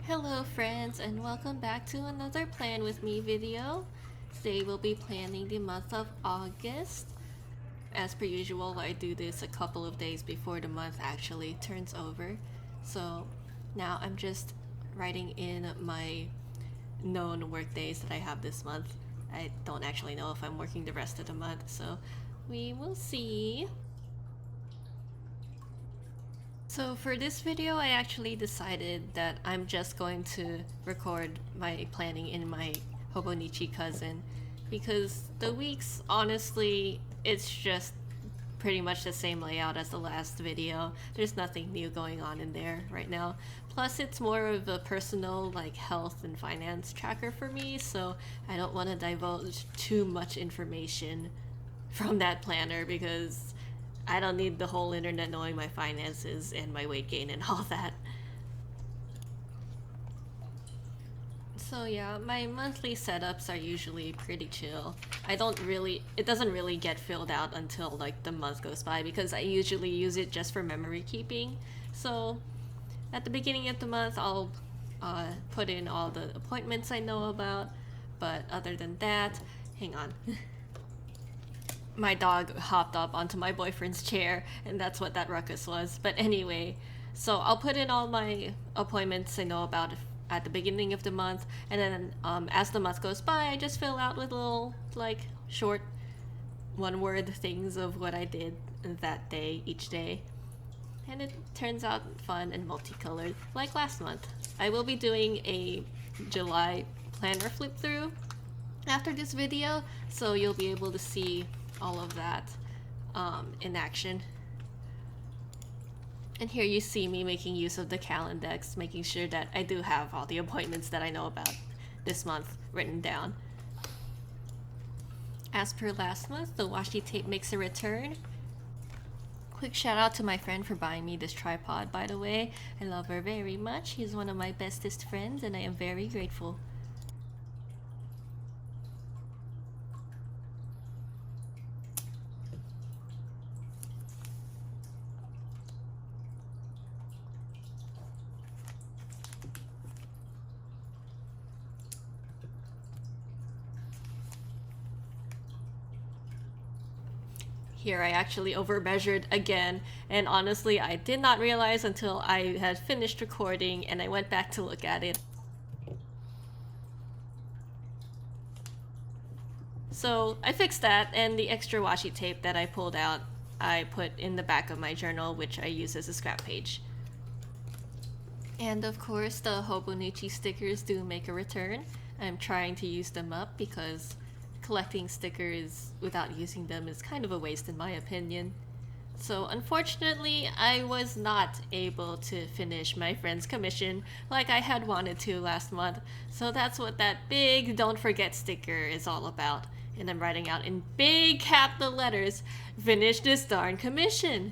Hello friends, and welcome back to another Plan With Me video. Today we'll be planning the month of August. As per usual, I do this a couple of days before the month actually turns over. So now I'm just writing in my known work days that I have this month. I don't actually know if I'm working the rest of the month, so we will see. So for this video, I actually decided that I'm just going to record my planning in my Hobonichi cousin because the weeks, honestly, it's just pretty much the same layout as the last video. There's nothing new going on in there right now. Plus, it's more of a personal, like, health and finance tracker for me, so I don't want to divulge too much information from that planner because I don't need the whole internet knowing my finances and my weight gain and all that. So yeah, my monthly setups are usually pretty chill. It doesn't really get filled out until like the month goes by because I usually use it just for memory keeping. So at the beginning of the month, I'll put in all the appointments I know about. But other than that, hang on. My dog hopped up onto my boyfriend's chair, and that's what that ruckus was. But anyway, so I'll put in all my appointments I know about at the beginning of the month, and then as the month goes by, I just fill out with little, like, short one-word things of what I did that day, each day. And it turns out fun and multicolored, like last month. I will be doing a July planner flip through after this video, so you'll be able to see all of that in action. And here you see me making use of the Calendex, making sure that I do have all the appointments that I know about this month written down. As per last month, the washi tape makes a return. Quick shout out to my friend for buying me this tripod, by the way. I love her very much. She's one of my bestest friends and I am very grateful. Here I actually overmeasured again, and honestly I did not realize until I had finished recording and I went back to look at it. So I fixed that, and the extra washi tape that I pulled out I put in the back of my journal, which I use as a scrap page. And of course the Hobonichi stickers do make a return. I'm trying to use them up because collecting stickers without using them is kind of a waste in my opinion. So unfortunately, I was not able to finish my friend's commission like I had wanted to last month. So that's what that big don't forget sticker is all about. And I'm writing out in big capital letters, finish this darn commission.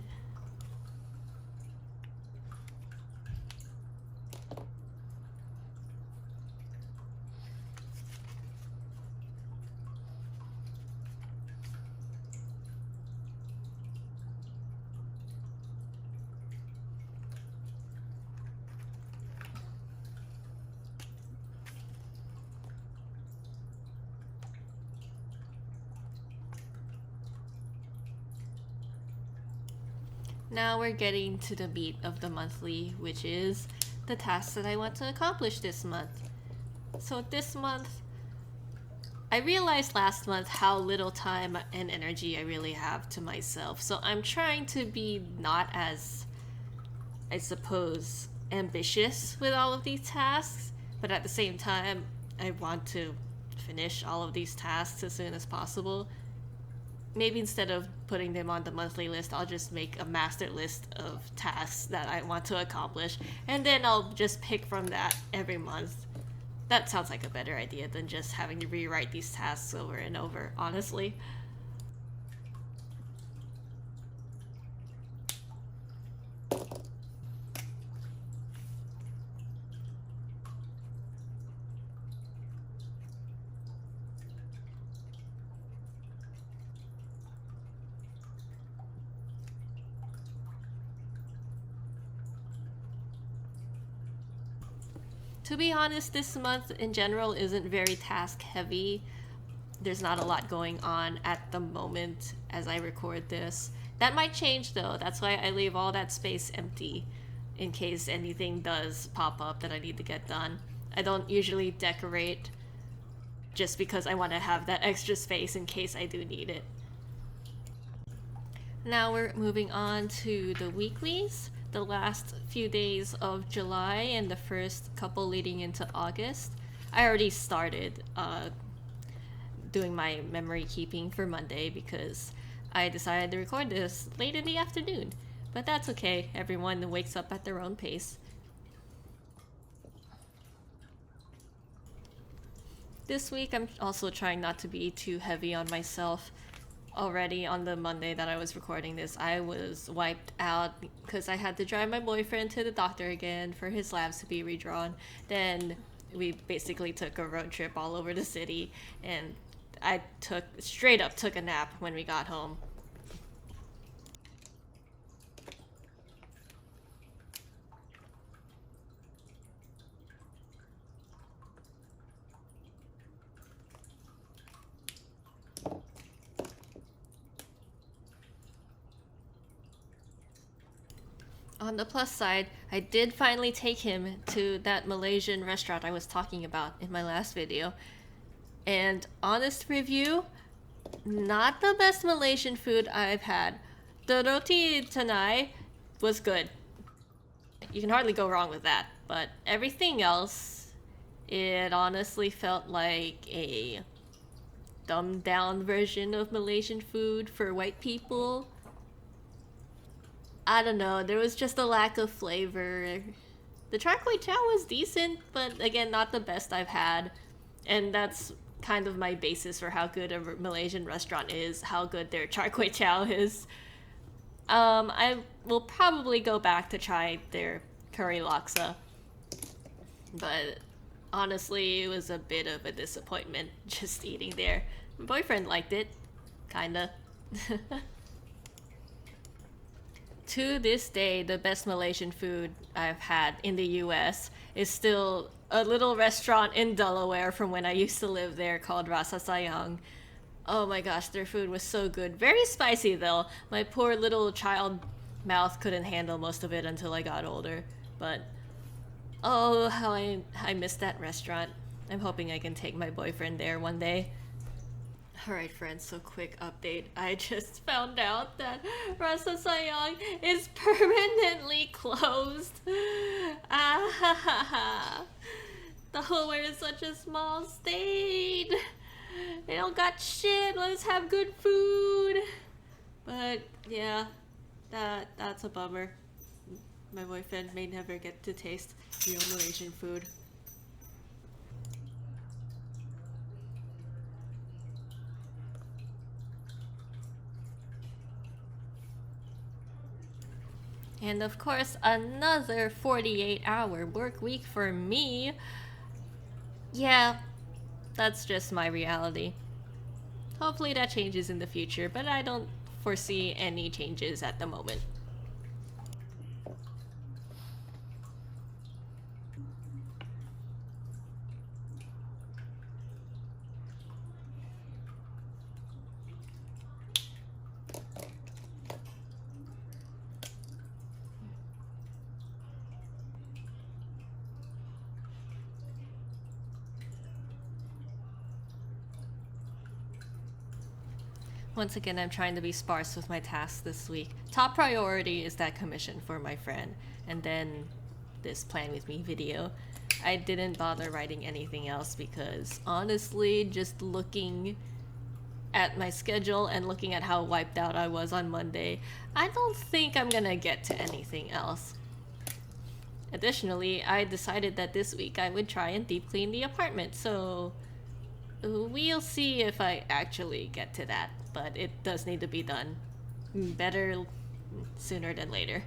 Now we're getting to the meat of the monthly, which is the tasks that I want to accomplish this month. So this month, I realized last month how little time and energy I really have to myself. So I'm trying to be not as, I suppose, ambitious with all of these tasks, but at the same time, I want to finish all of these tasks as soon as possible. Maybe instead of putting them on the monthly list, I'll just make a master list of tasks that I want to accomplish, and then I'll just pick from that every month. That sounds like a better idea than just having to rewrite these tasks over and over, honestly. To be honest, this month in general isn't very task heavy. There's not a lot going on at the moment as I record this. That might change though. That's why I leave all that space empty in case anything does pop up that I need to get done. I don't usually decorate just because I want to have that extra space in case I do need it. Now we're moving on to the weeklies, the last few days of July and the first couple leading into August. I already started doing my memory keeping for Monday because I decided to record this late in the afternoon. But that's okay, everyone wakes up at their own pace. This week I'm also trying not to be too heavy on myself. Already on the Monday that I was recording this, I was wiped out because I had to drive my boyfriend to the doctor again for his labs to be redrawn. Then we basically took a road trip all over the city, and I straight up took a nap when we got home. On the plus side, I did finally take him to that Malaysian restaurant I was talking about in my last video. And honest review, not the best Malaysian food I've had. The roti canai was good. You can hardly go wrong with that. But everything else, it honestly felt like a dumbed down version of Malaysian food for white people. I don't know, there was just a lack of flavor. The char kway teow was decent, but again, not the best I've had. And that's kind of my basis for how good a Malaysian restaurant is, how good their char kway teow is. I will probably go back to try their curry laksa. But honestly, it was a bit of a disappointment just eating there. My boyfriend liked it, kinda. To this day, the best Malaysian food I've had in the US is still a little restaurant in Delaware from when I used to live there called Rasa Sayang. Oh my gosh, their food was so good. Very spicy though. My poor little child mouth couldn't handle most of it until I got older. But oh, how I missed that restaurant. I'm hoping I can take my boyfriend there one day. Alright friends, so quick update. I just found out that Rasa Sayang is permanently closed. Ah ha ha ha. Delaware is such a small state. They don't got shit, let's have good food. But yeah, that's a bummer. My boyfriend may never get to taste real Malaysian food. And of course, another 48-hour work week for me. Yeah, that's just my reality. Hopefully that changes in the future, but I don't foresee any changes at the moment. Once again, I'm trying to be sparse with my tasks this week. Top priority is that commission for my friend, and then this plan with me video. I didn't bother writing anything else because honestly, just looking at my schedule and looking at how wiped out I was on Monday, I don't think I'm gonna get to anything else. Additionally, I decided that this week I would try and deep clean the apartment, so we'll see if I actually get to that. But it does need to be done. Better sooner than later.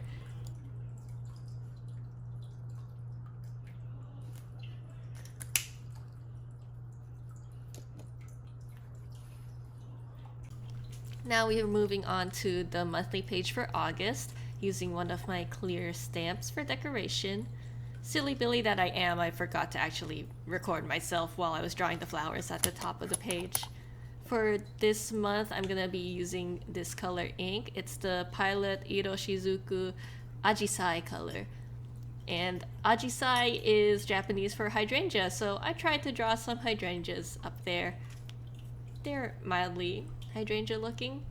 Now we are moving on to the monthly page for August, using one of my clear stamps for decoration. Silly Billy that I am, I forgot to actually record myself while I was drawing the flowers at the top of the page. For this month, I'm gonna be using this color ink. It's the Pilot Iroshizuku Ajisai color. And Ajisai is Japanese for hydrangea, so I tried to draw some hydrangeas up there. They're mildly hydrangea looking,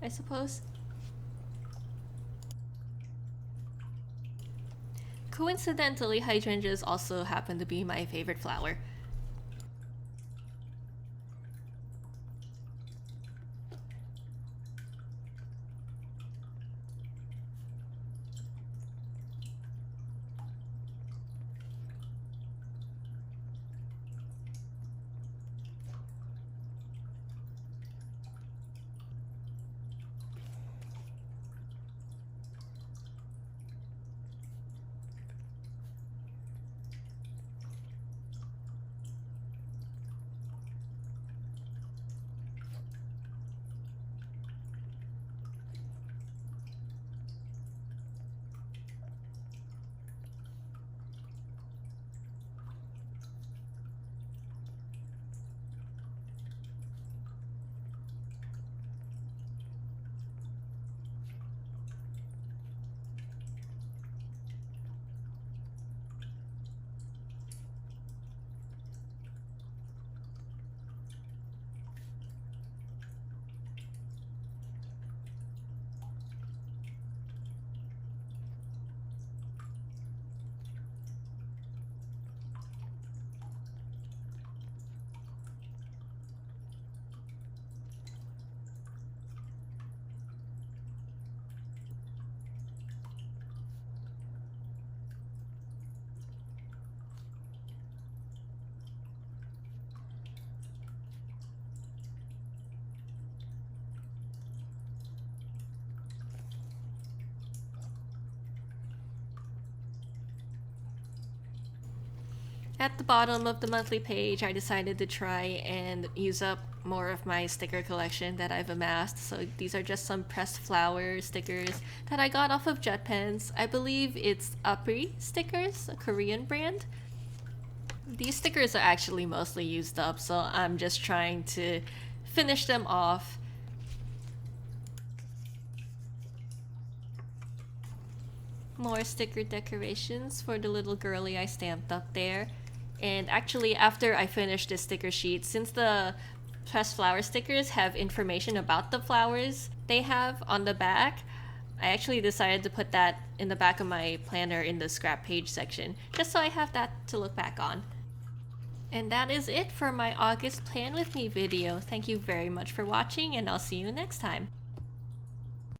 I suppose. Coincidentally, hydrangeas also happen to be my favorite flower. At the bottom of the monthly page, I decided to try and use up more of my sticker collection that I've amassed. So these are just some pressed flower stickers that I got off of Jet Pens. I believe it's Apri stickers, a Korean brand. These stickers are actually mostly used up, so I'm just trying to finish them off. More sticker decorations for the little girly I stamped up there. And actually, after I finished this sticker sheet, since the pressed flower stickers have information about the flowers they have on the back, I actually decided to put that in the back of my planner in the scrap page section, just so I have that to look back on. And that is it for my August Plan With Me video. Thank you very much for watching, and I'll see you next time.